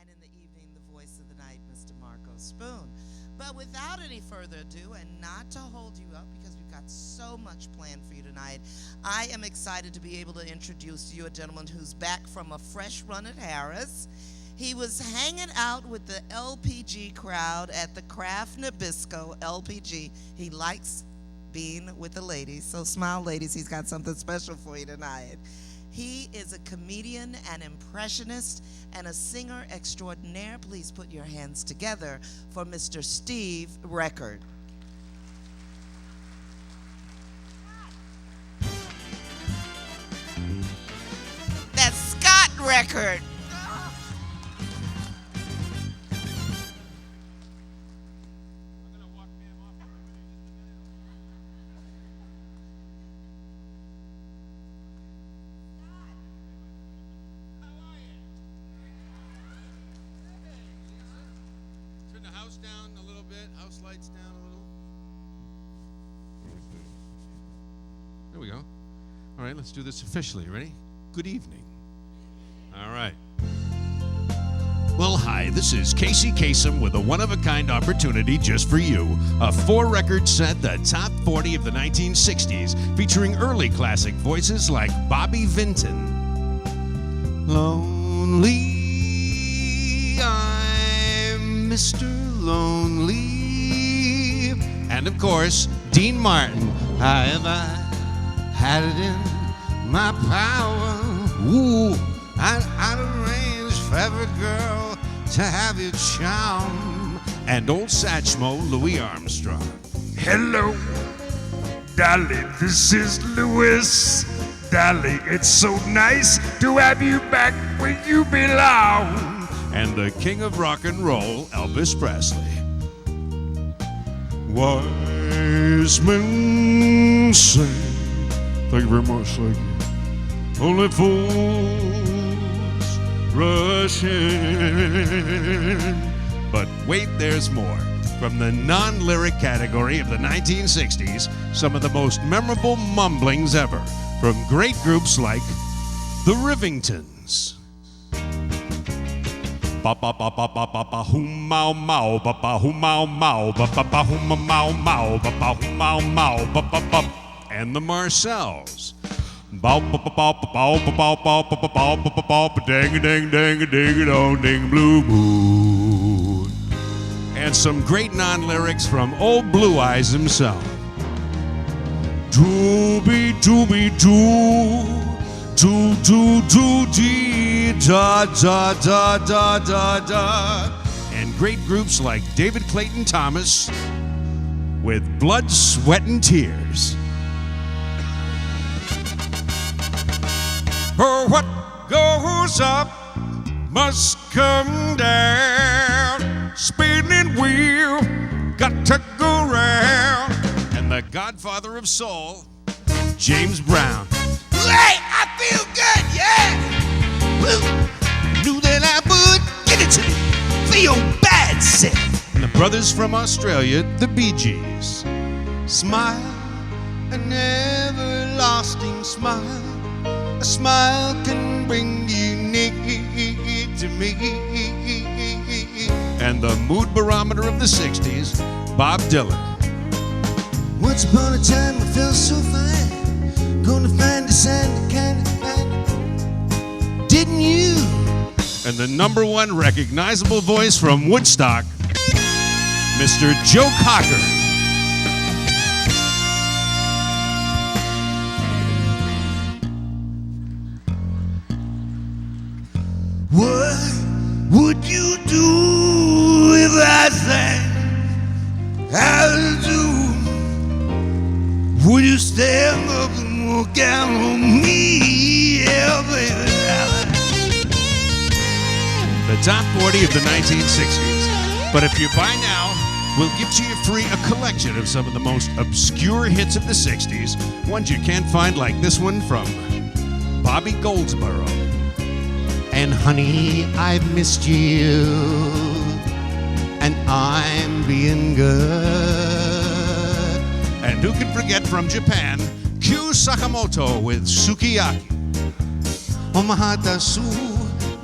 and in the evening, the voice of the night, Mr. Marco Spoon. But without any further ado, and not to hold you up because we've got so much planned for you tonight, I am excited to be able to introduce to you a gentleman who's back from a fresh run at Harris. He was hanging out with the LPG crowd at the Craft Nabisco LPG. He likes being with the ladies, so smile, ladies, he's got something special for you tonight. He is a comedian, an impressionist, and a singer extraordinaire. Please put your hands together for Mr. Steve Record. That's Scott Record. Down a little bit, house lights down a little. There we go. All right, let's do this officially. Ready? Good evening. All right. Well, hi, this is Casey Kasem with a one-of-a-kind opportunity just for you. A 4-record set, the top 40 of the 1960s, featuring early classic voices like Bobby Vinton. Lonely, I'm Mr. Lonely. And of course, Dean Martin. Have I had it in my power? Ooh, I'd arrange for every girl to have your charm. And old Satchmo, Louis Armstrong. Hello, Dolly, this is Louis. Dolly, it's so nice to have you back where you belong. And the king of rock and roll, Elvis Presley. Wise men say, thank you very much, thank you. Only fools rush in. But wait, there's more. From the non-lyric category of the 1960s, some of the most memorable mumblings ever, from great groups like the Rivingtons. Ba ba ba ba ba ba ba hum mau mau ba ba hum mau mau ba ba ba hum mau mau ba ba hum mau mau ba ba ba, and the Marcells. Bow ba ba ba ba bow ba ba ba ba ba ba ba ba ba ding ding ding ding dong ding blue moon. And some great non-lyrics from old Blue Eyes himself. Dooby dooby doo. Do do do dee da da da da da da. And great groups like David Clayton Thomas with Blood, Sweat, and Tears. Oh, what goes up must come down. Spinning wheel, got to go round. And the godfather of soul, James Brown. Hey, I feel good, yeah! Woo. Knew that I would. Give it to me. Feel bad, sick. And the brothers from Australia, the Bee Gees. Smile, an everlasting smile. A smile can bring you near to me. And the mood barometer of the 60s, Bob Dylan. Once upon a time I felt so fine. Gonna find a sign to kind of find. Didn't you? And the #1 recognizable voice from Woodstock, Mr. Joe Cocker. What would you do if I sang how to do? Would you stand up and walk out on me? Yeah, baby. The top 40 of the 1960s. But if you buy now, we'll give to you free a collection of some of the most obscure hits of the 60s, ones you can't find like this one from Bobby Goldsboro. And honey, I've missed you, and I'm being good. And who can forget from Japan, Kyu Sakamoto with Sukiyaki. Omahata su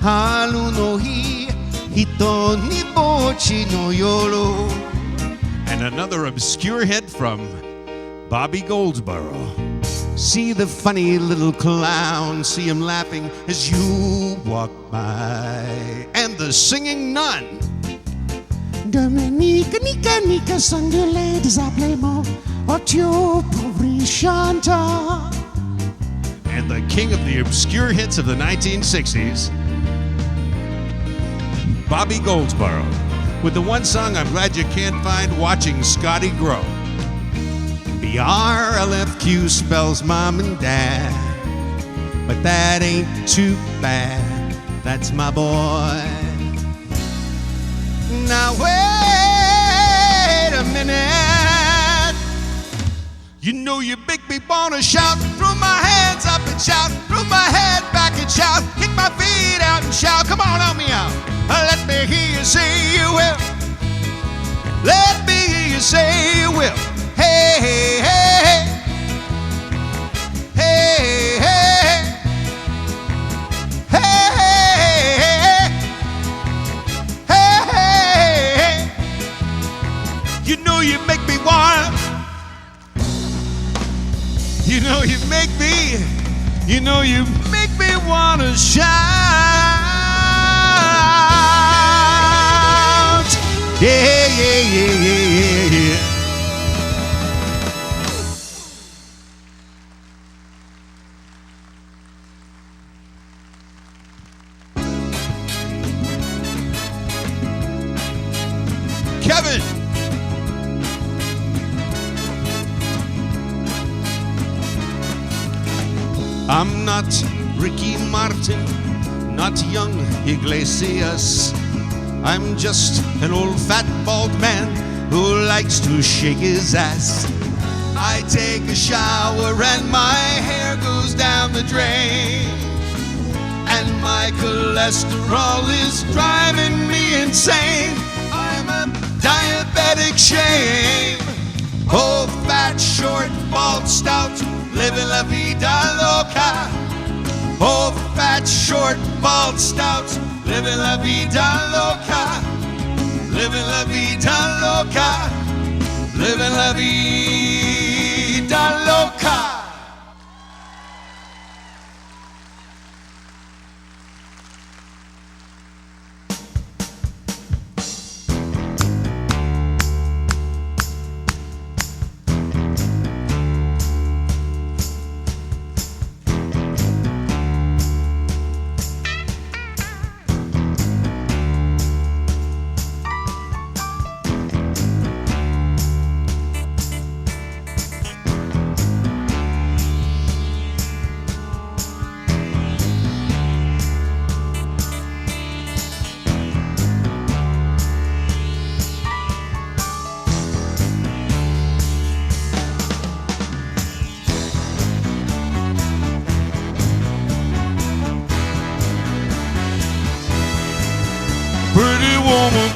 haru no hi Ito ni Bochi no Yolo. And another obscure hit from Bobby Goldsboro. See the funny little clown, see him laughing as you walk by. And the singing nun. Dominica, nica, nica, sangre desaplemo, otio povrishanta. And the king of the obscure hits of the 1960s, Bobby Goldsboro, with the one song I'm glad you can't find, Watching Scotty Grow. BRLFQ spells mom and dad, but that ain't too bad. That's my boy. Now wait a minute. You know you make me wanna shout, throw my hands up and shout, throw my head back and shout, kick my feet out and shout. Come on, help me out. Let me hear you say you will. Let me hear you say you will. Hey, hey, hey, hey, hey, hey, hey, hey. You know you make me want. You know you make me. You know you make me wanna shout. Yeah, yeah, yeah, yeah, yeah, yeah. Kevin. I'm not Ricky Martin, not young Iglesias. I'm just an old fat bald man who likes to shake his ass. I take a shower and my hair goes down the drain, and my cholesterol is driving me insane. I'm a diabetic shame. Oh, fat, short, bald, stout, living la vida loca. Oh, fat, short, bald, stout, living la vida loca. Living la vida loca. Living la vida loca. Pretty woman.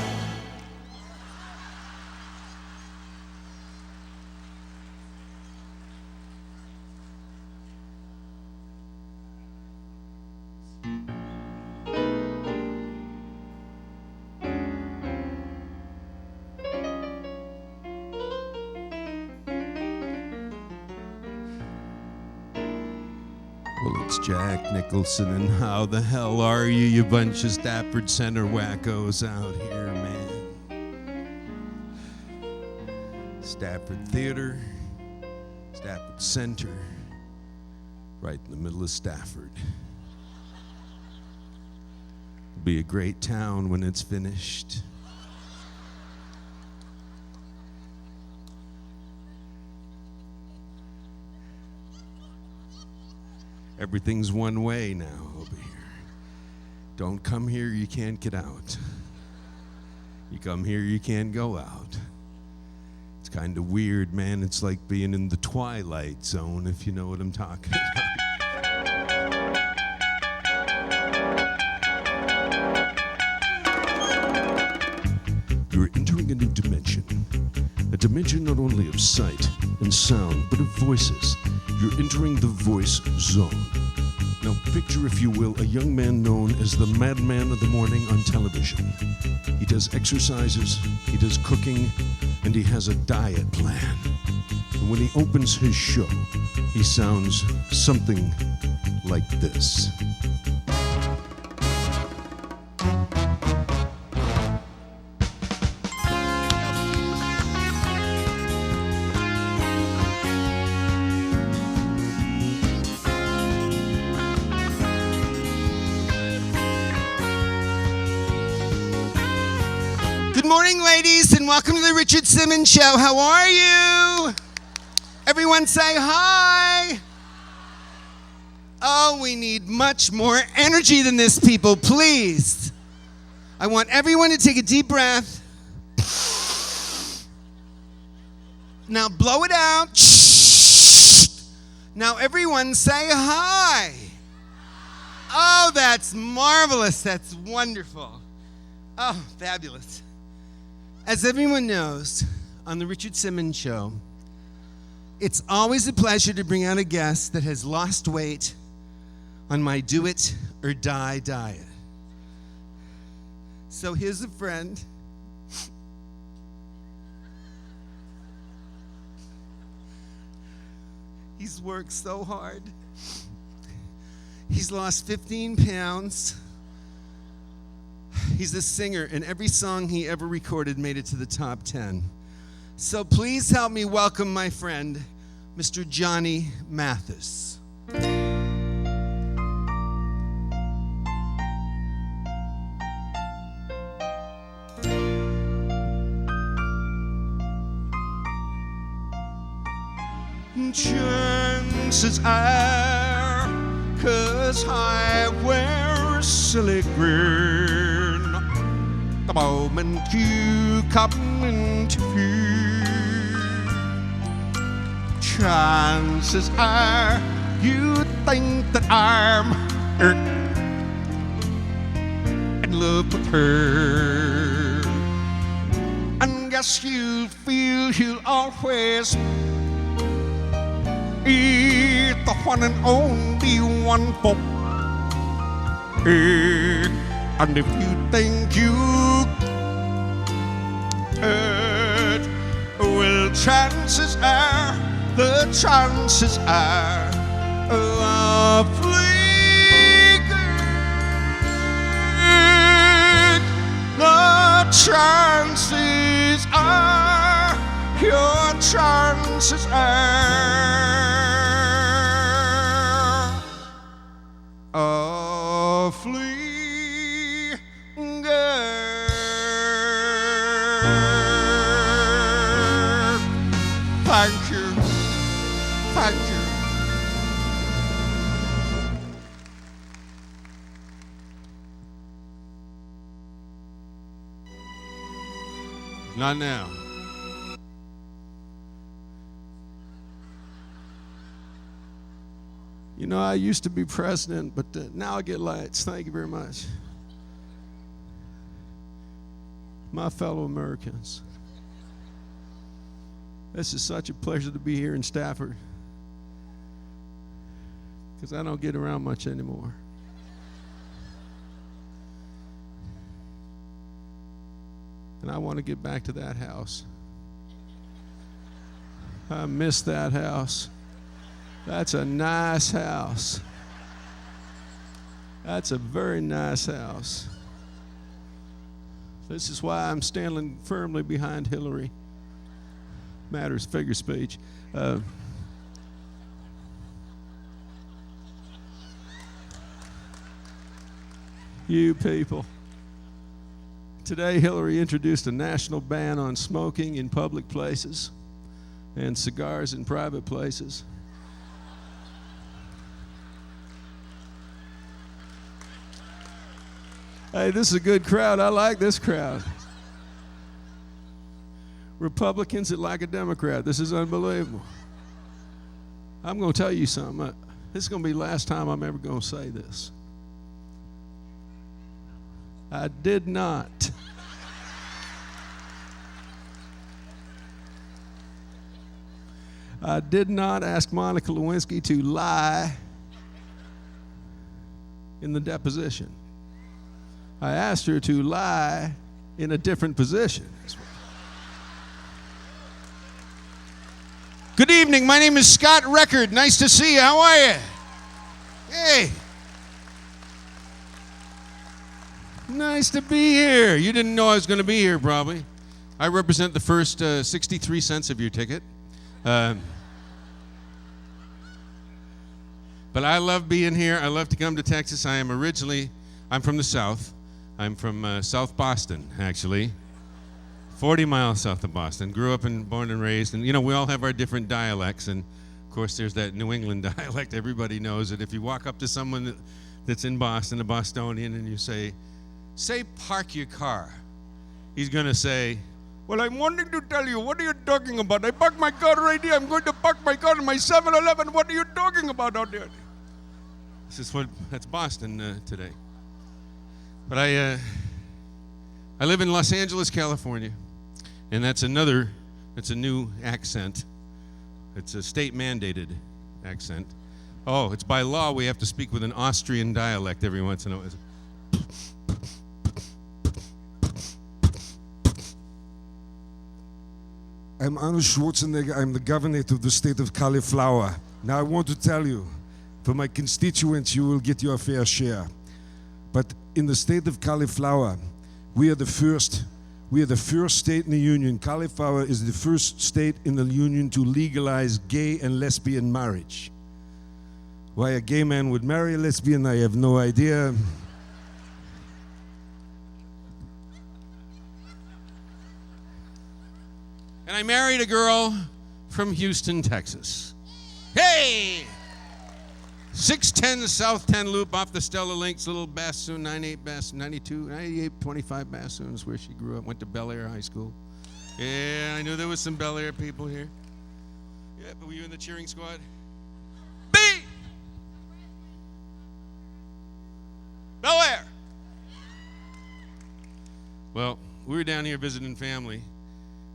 Well, it's Jack Nicholson, and how the hell are you, you bunch of Stafford Center wackos out here, man? Stafford Theater, Stafford Center, right in the middle of Stafford. It'll be a great town when it's finished. Everything's one way now over here. Don't come here, you can't get out. You come here, you can't go out. It's kind of weird, man. It's like being in the Twilight Zone, if you know what I'm talking about. You're entering a new dimension. A dimension not only of sight and sound, but of voices. You're entering the voice zone. Now picture, if you will, a young man known as the madman of the morning on television. He does exercises, he does cooking, and he has a diet plan. And when he opens his show, he sounds something like this. Good morning, ladies, and welcome to the Richard Simmons Show. How are you? Everyone say hi. Oh, we need much more energy than this, people, please. I want everyone to take a deep breath. Now blow it out. Now everyone say hi. Oh, that's marvelous. That's wonderful. Oh, fabulous. As everyone knows, on the Richard Simmons Show, it's always a pleasure to bring out a guest that has lost weight on my do it or die diet. So here's a friend. He's worked so hard. He's lost 15 pounds. He's a singer, and every song he ever recorded made it to the top 10. So please help me welcome my friend, Mr. Johnny Mathis. Chances are, 'cause I wear silly grin the moment you come into view. Chances are you think that I'm in love with her, and guess you feel you'll always be the one and only one for me. And if you think you could, well, chances are, the chances are awfully good. The chances are, your chances are awfully good. Thank you. Thank you. Not now. You know, I used to be president, but now I get lights. Thank you very much. My fellow Americans, this is such a pleasure to be here in Stafford, because I don't get around much anymore. And I want to get back to that house. I miss that house. That's a nice house. That's a very nice house. This is why I'm standing firmly behind Hillary. Matters, figure speech. You people. Today, Hillary introduced a national ban on smoking in public places and cigars in private places. Hey, this is a good crowd. I like this crowd. Republicans that like a Democrat. This is unbelievable. I'm going to tell you something. This is going to be the last time I'm ever going to say this. I did not. I did not ask Monica Lewinsky to lie in the deposition. I asked her to lie in a different position. Good evening, my name is Scott Record. Nice to see you. How are you? Hey. Nice to be here. You didn't know I was going to be here, probably. I represent the first 63 cents of your ticket. But I love being here. I love to come to Texas. I'm from the South. I'm from South Boston, actually. 40 miles south of Boston. Grew up and born and raised. And, you know, we all have our different dialects. And, of course, there's that New England dialect. Everybody knows it. If you walk up to someone that's in Boston, a Bostonian, and you say, park your car, he's going to say, well, I'm wanting to tell you, what are you talking about? I parked my car right here. I'm going to park my car in my 7-Eleven. What are you talking about out there? That's Boston today. But I live in Los Angeles, California, and it's a new accent. It's a state-mandated accent. Oh, it's by law we have to speak with an Austrian dialect every once in a while. I'm Arnold Schwarzenegger. I'm the governor of the state of Cauliflower. Now I want to tell you, for my constituents, you will get your fair share. But in the state of Cauliflower, we are the first state in the union. Cauliflower is the first state in the union to legalize gay and lesbian marriage. Why a gay man would marry a lesbian, I have no idea. And I married a girl from Houston, Texas. Hey! 610 South 10 Loop off the Stella Links, little bassoon, 98, 25 bassoons where she grew up, went to Bel Air High School. Yeah, I knew there was some Bel Air people here. Yeah, but were you in the cheering squad? B! Bel Air! Well, we were down here visiting family.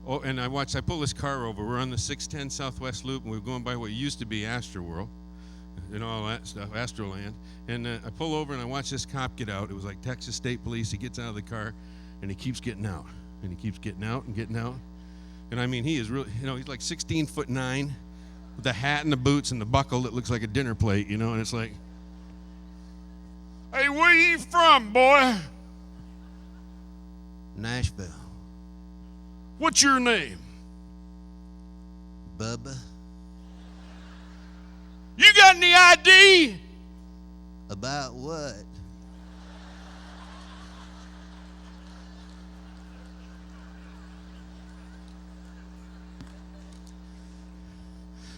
Oh, and I pull this car over. We're on the 610 Southwest Loop, and we're going by what used to be Astroworld and all that stuff, Astroland. And I pull over, and I watch this cop get out. It was like Texas State Police. He gets out of the car, and he keeps getting out. And he keeps getting out and getting out. And I mean, he is really, he's like 16'9", with the hat and the boots and the buckle that looks like a dinner plate, and it's like, hey, where you from, boy? Nashville. What's your name? Bubba. You got any ID? About what?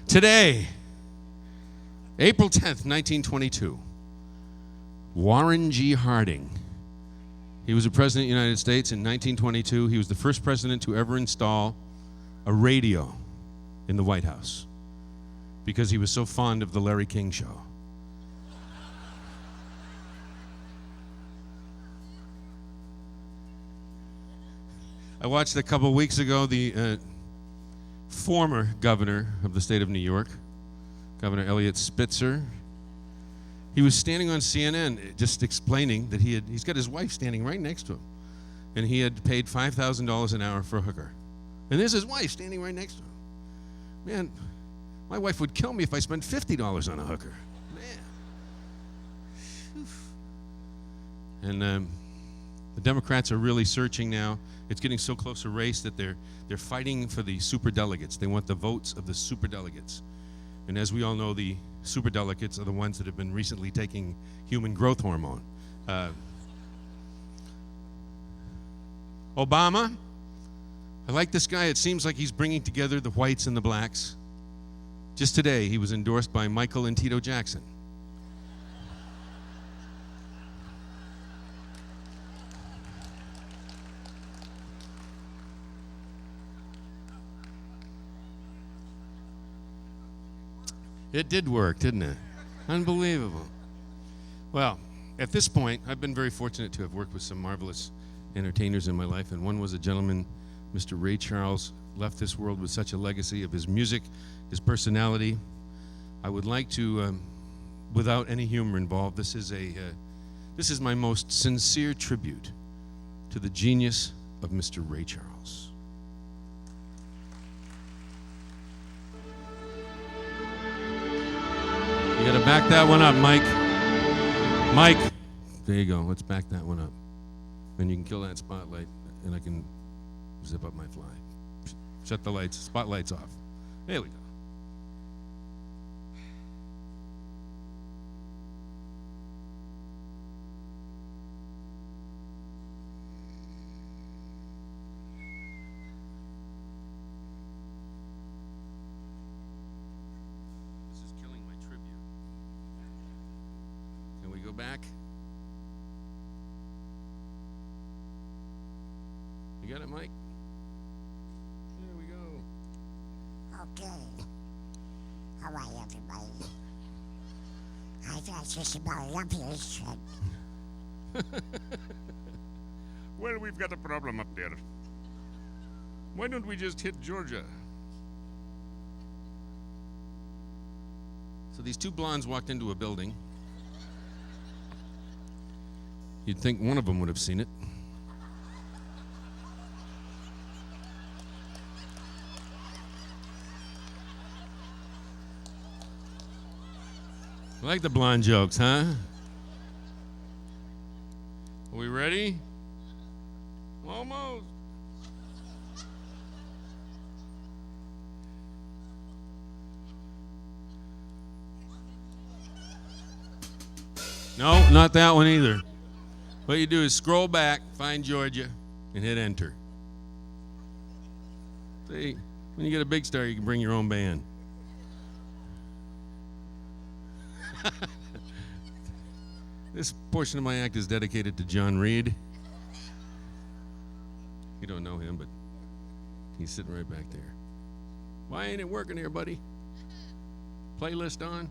Today, April 10th, 1922, Warren G. Harding. He was a president of the United States in 1922. He was the first president to ever install a radio in the White House because he was so fond of the Larry King Show. I watched a couple of weeks ago the former governor of the state of New York, Governor Elliot Spitzer. He was standing on CNN just explaining that he's got his wife standing right next to him. And he had paid $5,000 an hour for a hooker. And there's his wife standing right next to him. Man, my wife would kill me if I spent $50 on a hooker. Man. And the Democrats are really searching now. It's getting so close a race that they're fighting for the superdelegates. They want the votes of the superdelegates. And as we all know, the superdelegates are the ones that have been recently taking human growth hormone. Obama, I like this guy. It seems like he's bringing together the whites and the blacks. Just today, he was endorsed by Michael and Tito Jackson. It did work, didn't it? Unbelievable. Well, at this point, I've been very fortunate to have worked with some marvelous entertainers in my life, and one was a gentleman, Mr. Ray Charles, left this world with such a legacy of his music, his personality. I would like to, without any humor involved, this is This is my most sincere tribute to the genius of Mr. Ray Charles. You gotta back that one up, Mike. Mike, there you go. Let's back that one up. And you can kill that spotlight, and I can zip up my fly. Shut the lights, spotlights off. There we go. This is killing my tribute. Can we go back? You got it, Mike? There we go. Okay. How are you, everybody? I thought just about lumpiest shit. Well, we've got a problem up there. Why don't we just hit Georgia? So these two blondes walked into a building. You'd think one of them would have seen it. I like the blonde jokes, huh? Are we ready? Almost. No, not that one either. What you do is scroll back, find Georgia, and hit enter. See, when you get a big star, you can bring your own band. This portion of my act is dedicated to John Reed. You don't know him, but he's sitting right back there. Why ain't it working here, buddy? Playlist on?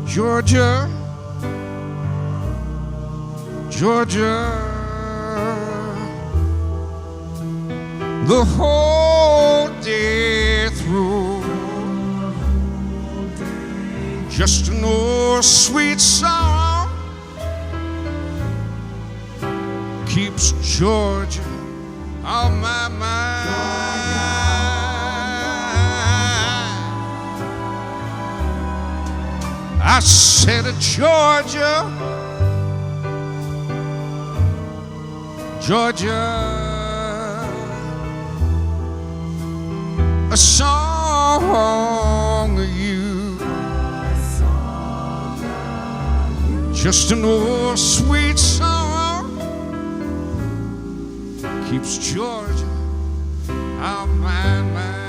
Georgia, Georgia, the whole day through, just an old sweet song keeps Georgia on my mind. I said to Georgia, Georgia, a song of you, just an old sweet song keeps Georgia on my mind.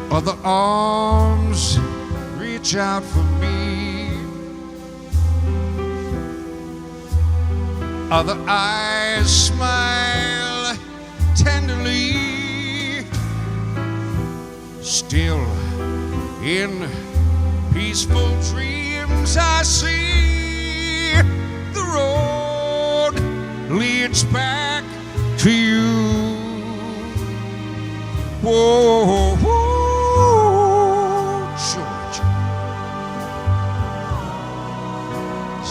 Other arms reach out for me, other eyes smile tenderly. Still in peaceful dreams I see the road leads back to you. Whoa, whoa.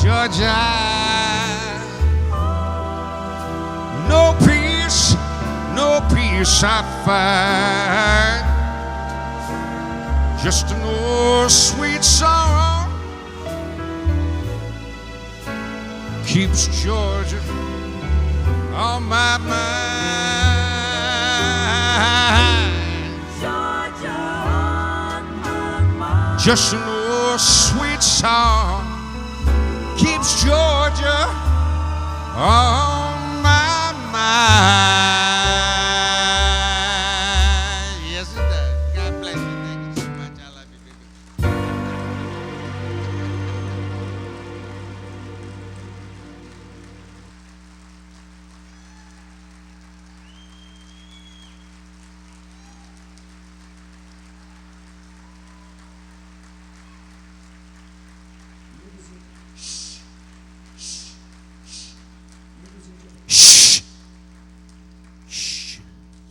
Georgia, no peace I find, just an old sweet sorrow keeps Georgia on my mind. Georgia on my mind. Just an old sweet song keeps Georgia on my mind. Yes, it does. God bless you. Thank you so much. I love you, baby.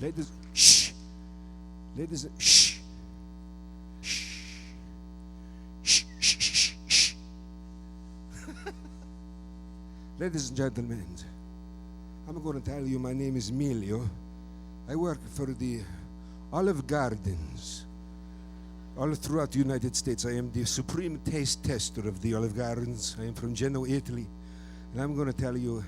Ladies, shh. Ladies, shh. Shh. Shh, shh, shh, shh. Ladies and gentlemen, I'm going to tell you my name is Emilio. I work for the Olive Gardens. All throughout the United States, I am the supreme taste tester of the Olive Gardens. I am from Genoa, Italy. And I'm going to tell you,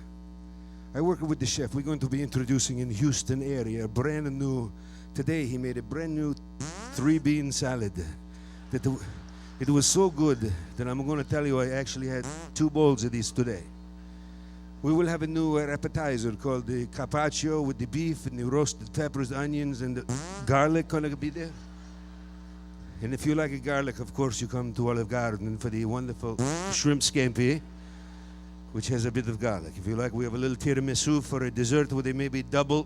I work with the chef. We're going to be introducing in Houston area a brand new, today he made a brand new 3-bean salad. It was so good that I'm going to tell you I actually had 2 bowls of these today. We will have a new appetizer called the carpaccio with the beef and the roasted peppers, onions, and the garlic going to be there. And if you like a garlic, of course, you come to Olive Garden for the wonderful shrimp scampi, which has a bit of garlic. If you like, we have a little tiramisu for a dessert with a maybe double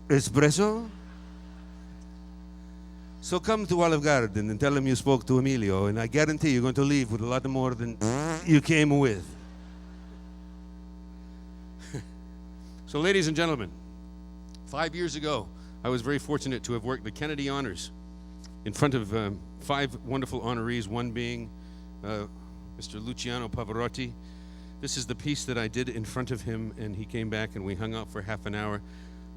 espresso. So come to Olive Garden and tell them you spoke to Emilio, and I guarantee you're going to leave with a lot more than you came with. So, ladies and gentlemen, 5 years ago, I was very fortunate to have worked the Kennedy Honors in front of 5 wonderful honorees, one being Mr. Luciano Pavarotti. This is the piece that I did in front of him, and he came back and we hung out for half an hour.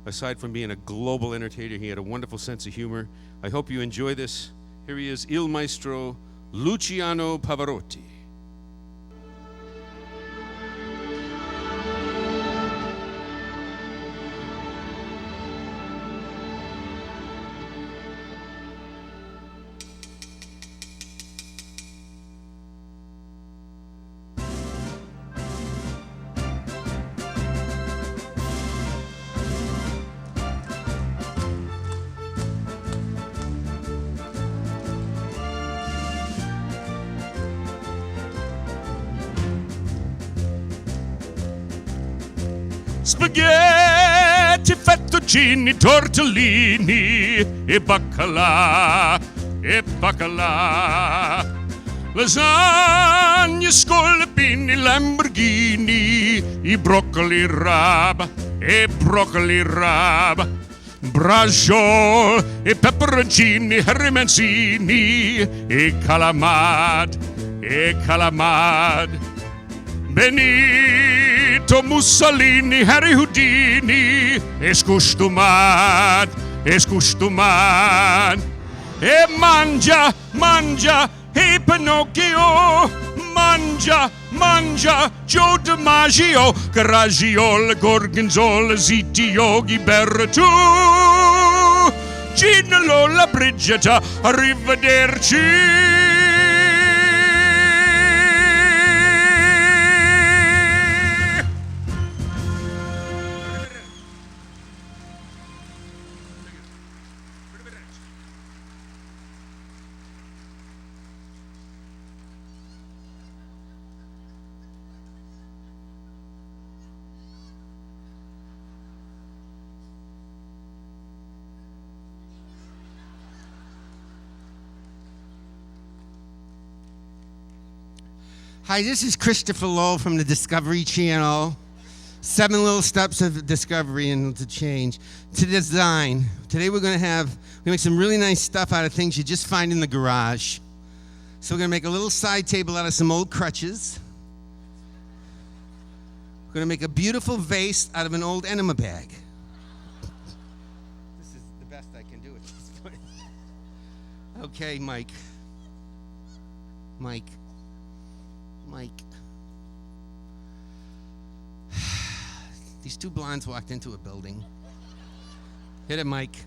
Aside from being a global entertainer, he had a wonderful sense of humor. I hope you enjoy this. Here he is, Il Maestro Luciano Pavarotti. Spaghetti, fettuccini, tortellini e baccalà, lasagne, scolpini, Lamborghini, i broccoli rab, braciole e peperoncini, Harry Mancini e calamad, Benito Mussolini, Harry Houdini, escustumad, e mangia, e Pinocchio, mangia, Joe DiMaggio, Caragiola, Gorgonzola, Ziti, Yogi, Bertu, Gina Lola, Brigida, arrivederci. Hi, this is Christopher Lowell from the Discovery Channel. 7 little steps of discovery and to change. To design. Today we're gonna make some really nice stuff out of things you just find in the garage. So we're gonna make a little side table out of some old crutches. We're gonna make a beautiful vase out of an old enema bag. This is the best I can do at this point. Okay, Mike. These 2 blondes walked into a building. Hit it, Mike.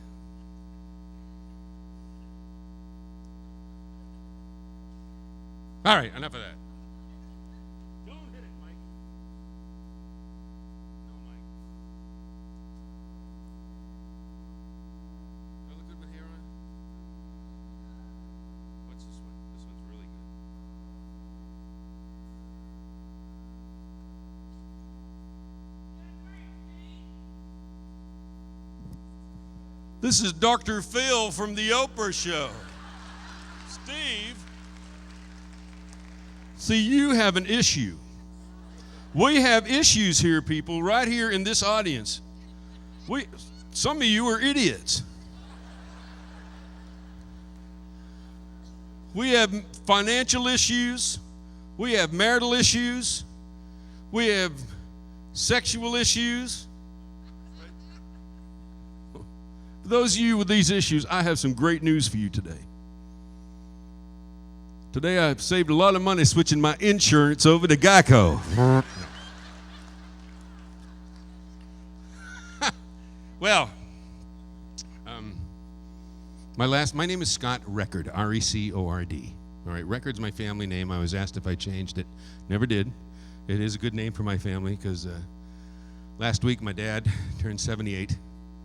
All right, enough of that. Don't hit it, Mike. No, Mike. Do I look good with hair on? What's this one? This one's really good. This is Dr. Phil from the Oprah Show. Steve, see, you have an issue. We have issues here, people, right here in this audience. some of you are idiots. We have financial issues. We have marital issues. We have sexual issues. For those of you with these issues, I have some great news for you today. Today I've saved a lot of money switching my insurance over to Geico. Well, my name is Scott Record, R-E-C-O-R-D. All right, Record's my family name. I was asked if I changed it. Never did. It is a good name for my family because last week my dad turned 78,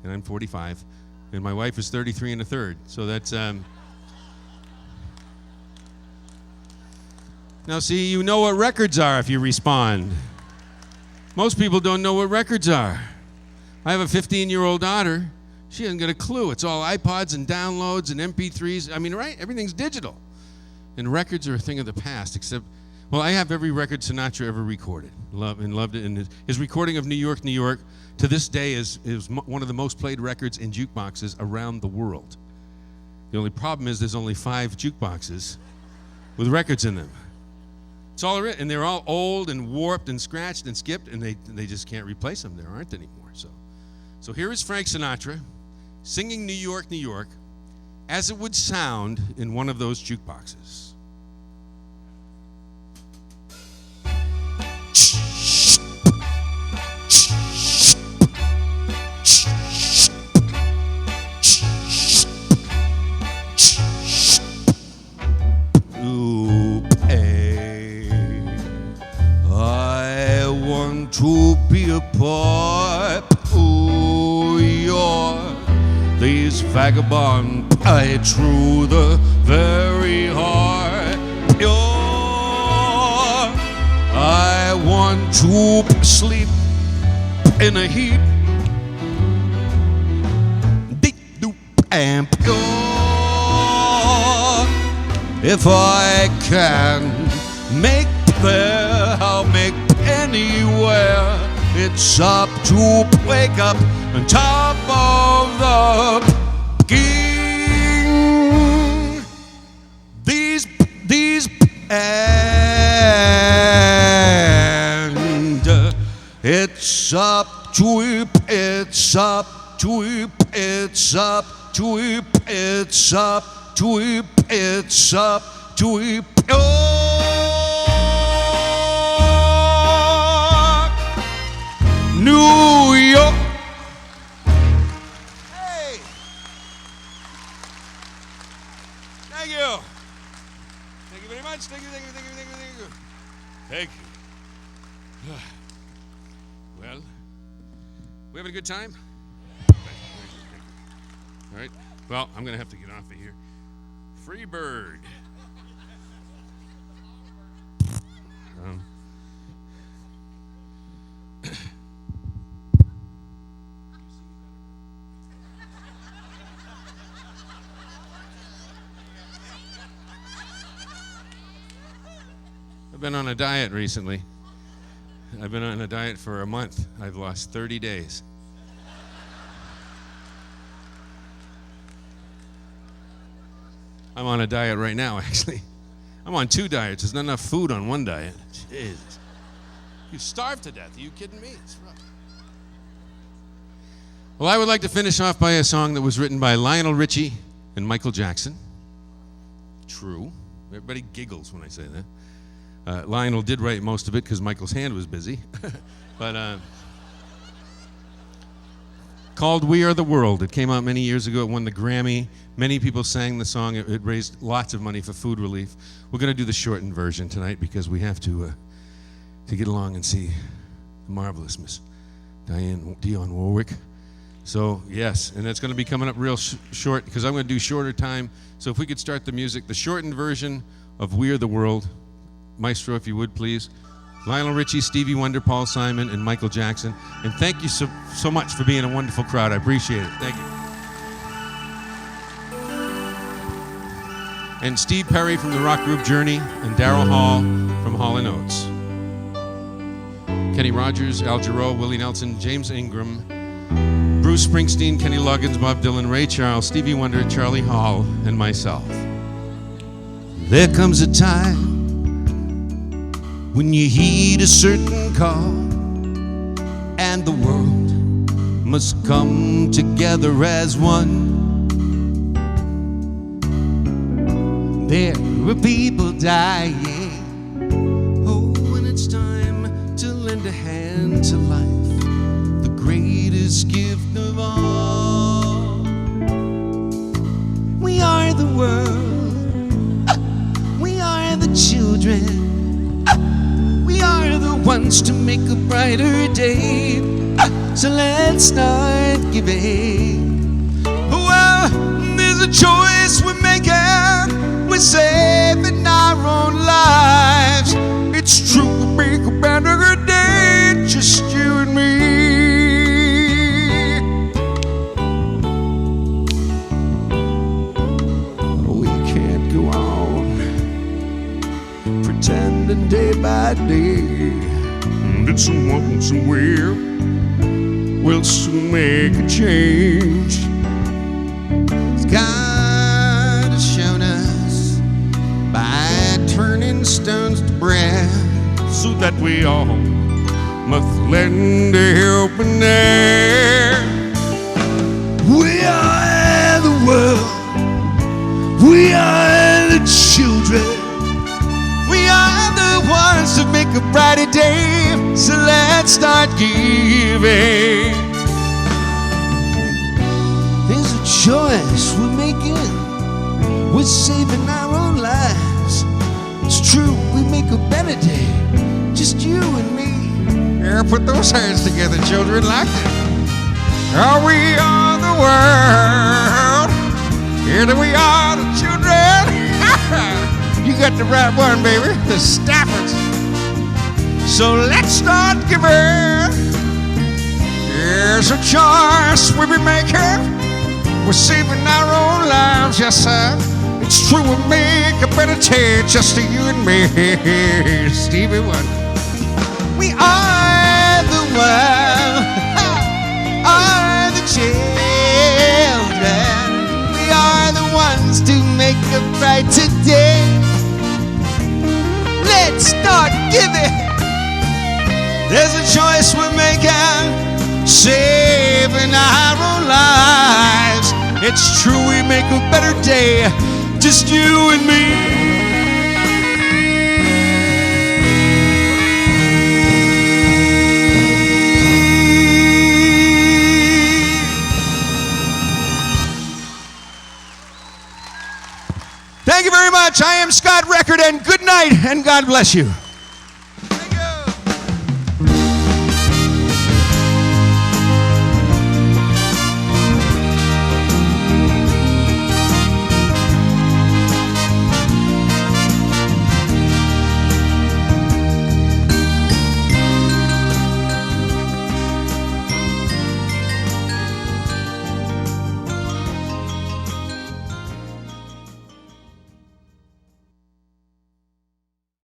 and I'm 45, and my wife is 33 and a third. So that's... Now, see, you know what records are if you respond. Most people don't know what records are. I have a 15-year-old daughter. She hasn't got a clue. It's all iPods and downloads and MP3s. I mean, right? Everything's digital. And records are a thing of the past, except, well, I have every record Sinatra ever recorded. Loved it. And his recording of New York, New York, to this day is one of the most played records in jukeboxes around the world. The only problem is there's only 5 jukeboxes with records in them. It's all written, and they're all old and warped and scratched and skipped, and they just can't replace them. There aren't anymore. So here is Frank Sinatra singing New York, New York, as it would sound in one of those jukeboxes. To be a part, ooh, you're these vagabond I through the very heart. I want to sleep in a heap, deep doop and pure. If I can make there, I'll make anywhere. It's up to wake up on top of the king. These and it's up to it, it's up to it, it's up to it, it's up to it, it's up to it. New York. Hey. Thank you. Thank you very much. Thank you. Thank you. Well, we having a good time? Thank you. All right. Well, I'm going to have to get off of here. Free bird. I've been on a diet recently. I've been on a diet for a month. I've lost 30 days. I'm on a diet right now, actually. I'm on 2 diets. There's not enough food on one diet. Jeez. You starve to death. Are you kidding me? It's rough. Well, I would like to finish off by a song that was written by Lionel Richie and Michael Jackson. True. Everybody giggles when I say that. Lionel did write most of it because Michael's hand was busy. But called We Are the World. It came out many years ago. It won the Grammy. Many people sang the song. It raised lots of money for food relief. We're going to do the shortened version tonight because we have to get along and see the marvelous Miss Dionne Warwick. So, yes, and that's going to be coming up real short because I'm going to do shorter time. So if we could start the music, the shortened version of We Are the World. Maestro, if you would, please. Lionel Richie, Stevie Wonder, Paul Simon, and Michael Jackson. And thank you so much for being a wonderful crowd. I appreciate it. Thank you. And Steve Perry from the rock group Journey, and Daryl Hall from Hall & Oates. Kenny Rogers, Al Jarreau, Willie Nelson, James Ingram, Bruce Bruce Springsteen, Kenny Loggins, Bob Dylan, Ray Charles, Stevie Wonder, Charlie Hall, and myself. There comes a time when you heed a certain call, and the world must come together as one. There are people dying. Oh, when it's time to lend a hand to life, the greatest gift of all. We are the world. We are the children. We are the ones to make a brighter day. So let's start giving. Well, there's a choice we're making. We're saving our own lives. It's true, we make a better day, just you and me. We can't go on pretending day by day that someone somewhere will soon make a change. God has shown us by turning stones to bread, so that we all must lend a helping hand. We are the world. We are the children. We are the ones to make a brighter day. So let's start giving. There's a choice we're making. We're saving our own lives. It's true, we make a better day. Just you and me. Yeah, put those hands together, children, like that. Oh, we are the world. Here we are, the children. You got the right one, baby. The Staffords. So let's start giving. Here's a choice we'll be making. We're saving our own lives, yes, sir. It's true, we make a better day, just to you and me. Stevie Wonder. We are the world. Are the children. We are the ones to make a brighter day. Let's start giving. There's a choice we're making, saving our own lives. It's true, we make a better day, just you and me. Thank you very much. I am Scott Record, and good night, and God bless you.